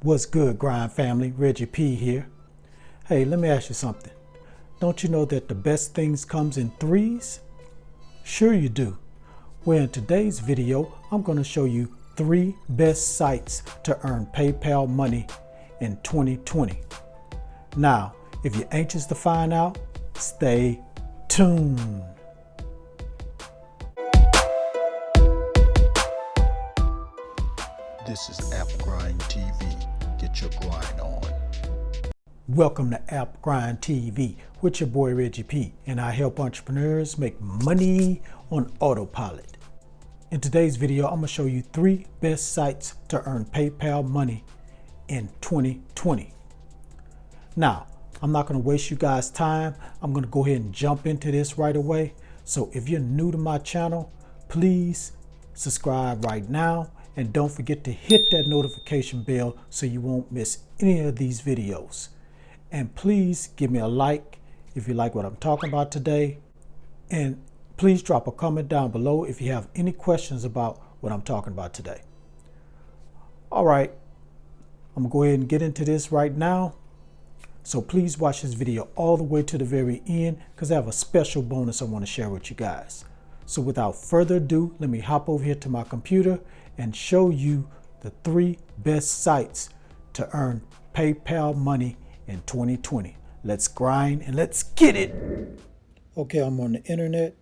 What's good, Grind family? Reggie P here. Hey, let me ask you something. Don't you know that the best things comes in threes? Sure you do. Well, in today's video, I'm going to show you 3 best sites to earn PayPal money in 2020. Now, if you're anxious to find out, stay tuned. This is App Grind TV. Get your grind on. Welcome to App Grind TV with your boy Reggie P, and I help entrepreneurs make money on autopilot. In today's video, I'm going to show you 3 best sites to earn PayPal money in 2020. Now, I'm not going to waste you guys' time. I'm going to go ahead and jump into this right away. So if you're new to my channel, please subscribe right now. And don't forget to hit that notification bell so you won't miss any of these videos. And please give me a like if you like what I'm talking about today. And please drop a comment down below if you have any questions about what I'm talking about today. All right, I'm gonna go ahead and get into this right now. So please watch this video all the way to the very end because I have a special bonus I want to share with you guys. So without further ado, let me hop over here to my computer and show you the 3 best sites to earn PayPal money in 2020. Let's grind and let's get it. Okay, I'm on the internet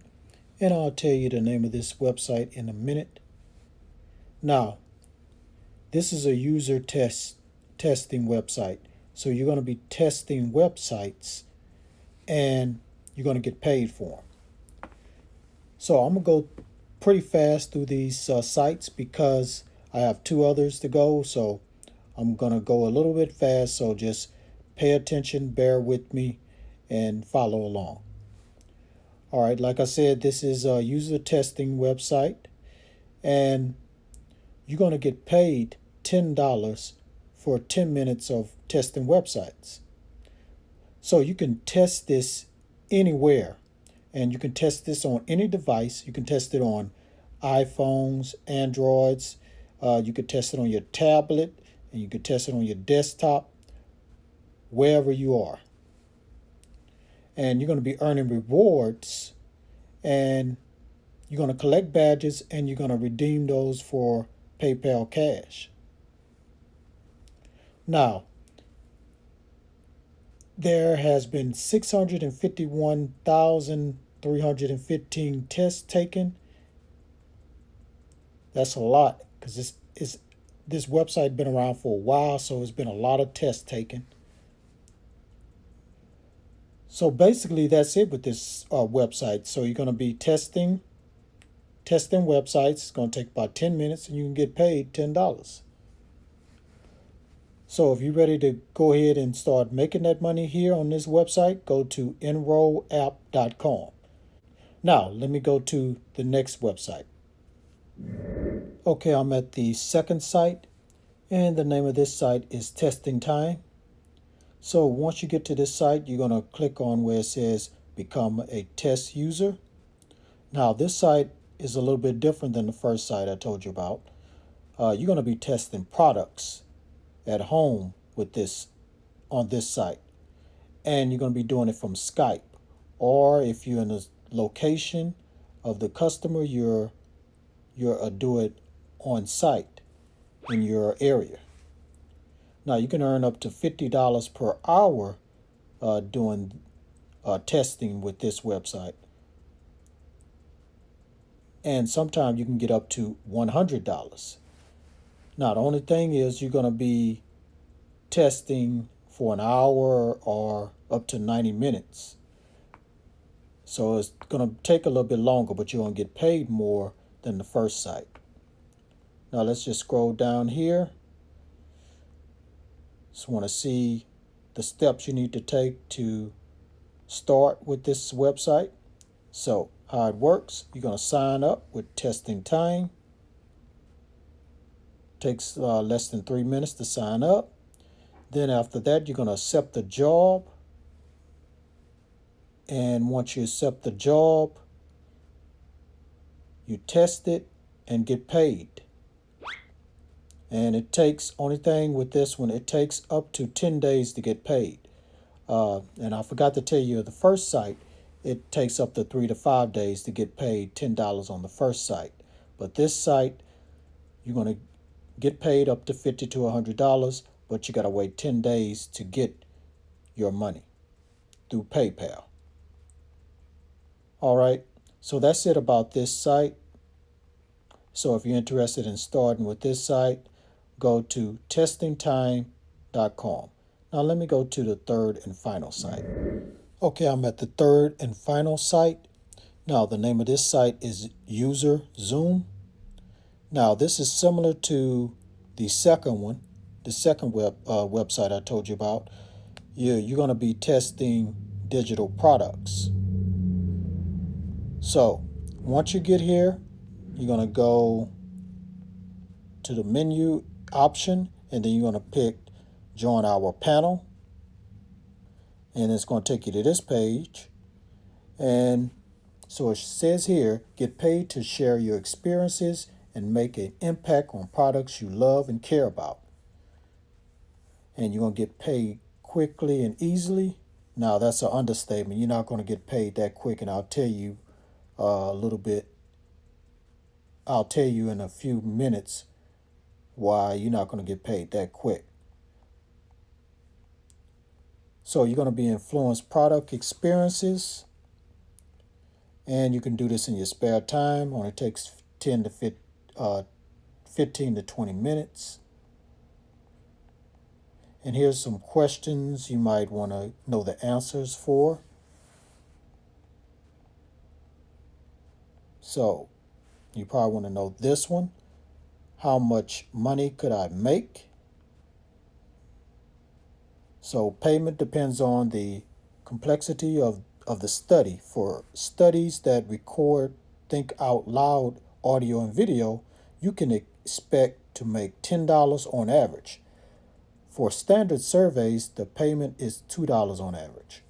and I'll tell you the name of this website in a minute. Now, this is a user testing website. So you're going to be testing websites and you're going to get paid for them. So I'm going to go pretty fast through these sites because I have 2 others to go. So I'm going to go a little bit fast. So just pay attention, bear with me, and follow along. All right, like I said, this is a user testing website, and you're going to get paid $10 for 10 minutes of testing websites. So you can test this anywhere. And you can test this on any device. You can test it on iPhones, Androids. You could test it on your tablet, and you could test it on your desktop, wherever you are. And you're going to be earning rewards, and you're going to collect badges, and you're going to redeem those for PayPal Cash. Now, there has been 651,315 tests taken. That's a lot because this website been around for a while, so it's been a lot of tests taken. So basically, that's it with this website. So you're going to be testing websites. It's going to take about 10 minutes, and you can get paid $10. So if you're ready to go ahead and start making that money here on this website, go to enrollapp.com. Now, let me go to the next website. Okay, I'm at the second site, and the name of this site is Testing Time. So once you get to this site, you're going to click on where it says Become a Test User. Now, this site is a little bit different than the first site I told you about. You're going to be testing products at home with this on this site, and you're going to be doing it from Skype, or if you're in the location of the customer, you're do it on site in your area. Now you can earn up to $50 per hour doing testing with this website, and sometimes you can get up to $100. Now, the only thing is you're going to be testing for an hour or up to 90 minutes. So it's going to take a little bit longer, but you're going to get paid more than the first site. Now, let's just scroll down here. Just want to see the steps you need to take to start with this website. So how it works, you're going to sign up with Testing Time. Takes less than 3 minutes to sign up. Then after that, you're going to accept the job. And once you accept the job, you test it and get paid. And it takes, only thing with this one, it takes up to 10 days to get paid. And I forgot to tell you, the first site, it takes up to 3 to 5 days to get paid $10 on the first site. But this site, you're going to get paid up to $50 to $100, but you got to wait 10 days to get your money through PayPal. All right, so that's it about this site. So if you're interested in starting with this site, go to testingtime.com. Now let me go to the third and final site. Okay, I'm at the third and final site. Now the name of this site is UserZoom. Now this is similar to the second one, the second website I told you about. You're going to be testing digital products. So once you get here, you're going to go to the menu option, and then you're going to pick join our panel, and it's going to take you to this page. And so it says here, get paid to share your experiences and make an impact on products you love and care about. And you're going to get paid quickly and easily. Now that's an understatement. You're not going to get paid that quick, and I'll tell you a little bit. I'll tell you in a few minutes why you're not going to get paid that quick. So you're going to be influence product experiences, and you can do this in your spare time. Only takes 15 to 20 minutes. And here's some questions you might want to know the answers for. So you probably want to know this one. How much money could I make? So payment depends on the complexity of the study. For studies that record think out loud audio and video, you can expect to make $10 on average. For standard surveys, the payment is $2 on average.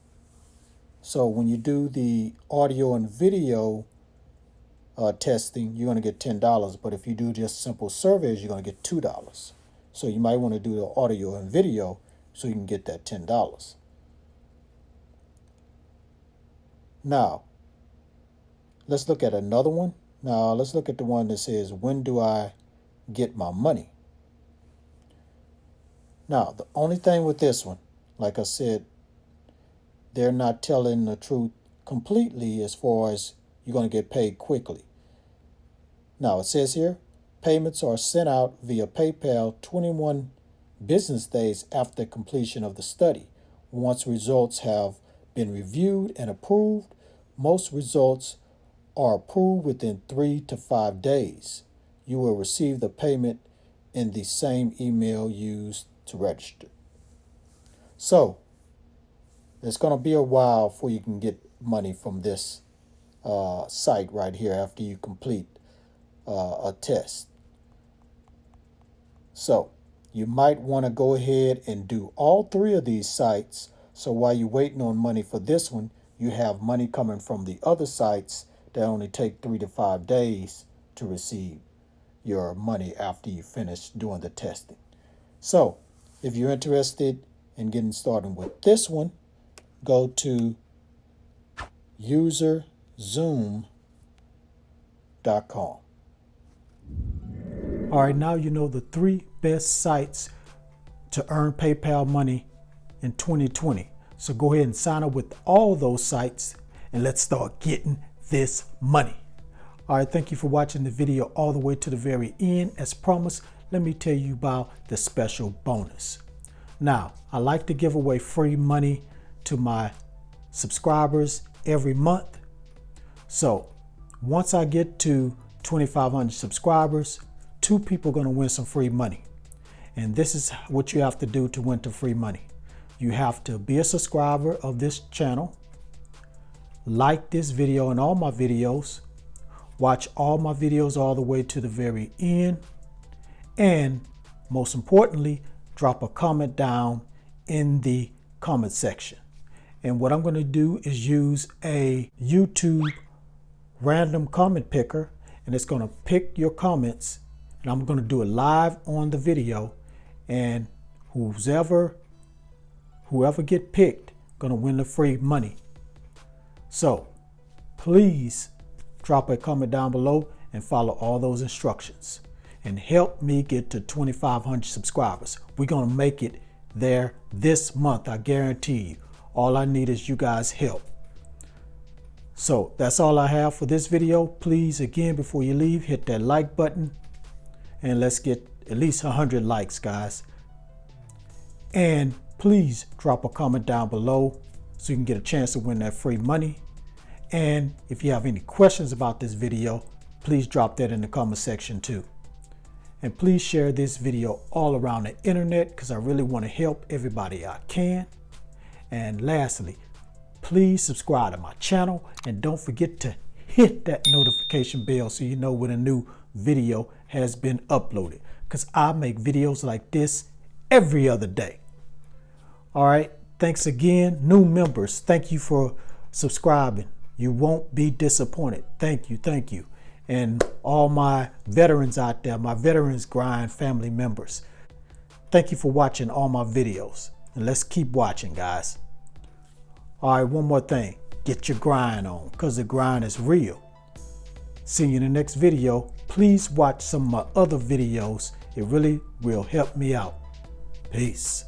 So when you do the audio and video testing, you're going to get $10. But if you do just simple surveys, you're going to get $2. So you might want to do the audio and video so you can get that $10. Now, let's look at another one. Now, let's look at the one that says, when do I get my money? Now, the only thing with this one, like I said, they're not telling the truth completely as far as you're going to get paid quickly. Now, it says here, payments are sent out via PayPal 21 business days after completion of the study. Once results have been reviewed and approved, most results are approved within 3 to 5 days. You will receive the payment in the same email used to register. So, it's going to be a while before you can get money from this site right here after you complete a test. So, you might want to go ahead and do all three of these sites. So while you're waiting on money for this one, you have money coming from the other sites that only take 3 to 5 days to receive your money after you finish doing the testing. So if you're interested in getting started with this one, go to UserZoom.com. All right, now you know the 3 best sites to earn PayPal money in 2020. So go ahead and sign up with all those sites and let's start getting this money. All right, thank you for watching the video all the way to the very end. As promised, let me tell you about the special bonus. Now, I like to give away free money to my subscribers every month. So once I get to 2,500 subscribers, 2 people are going to win some free money. And this is what you have to do to win the free money. You have to be a subscriber of this channel, like this video and all my videos, watch all my videos all the way to the very end, and most importantly, drop a comment down in the comment section. And what I'm going to do is use a YouTube random comment picker, and it's going to pick your comments. and I'm going to do it live on the video, and whoever get picked going to win the free money. So please drop a comment down below and follow all those instructions and help me get to 2,500 subscribers. We're going to make it there this month, I guarantee you. All I need is you guys' help. So that's all I have for this video. Please, again, before you leave, hit that like button and let's get at least 100 likes, guys. And please drop a comment down below so you can get a chance to win that free money. And if you have any questions about this video, please drop that in the comment section too. And please share this video all around the internet because I really want to help everybody I can. And lastly, please subscribe to my channel and don't forget to hit that notification bell so you know when a new video has been uploaded, because I make videos like this every other day. All right, thanks again. New members, thank you for subscribing. You won't be disappointed. Thank you, thank you. And all my veterans out there, my Veterans Grind family members, thank you for watching all my videos. And let's keep watching, guys. All right, one more thing. Get your grind on, because the grind is real. See you in the next video. Please watch some of my other videos. It really will help me out. Peace.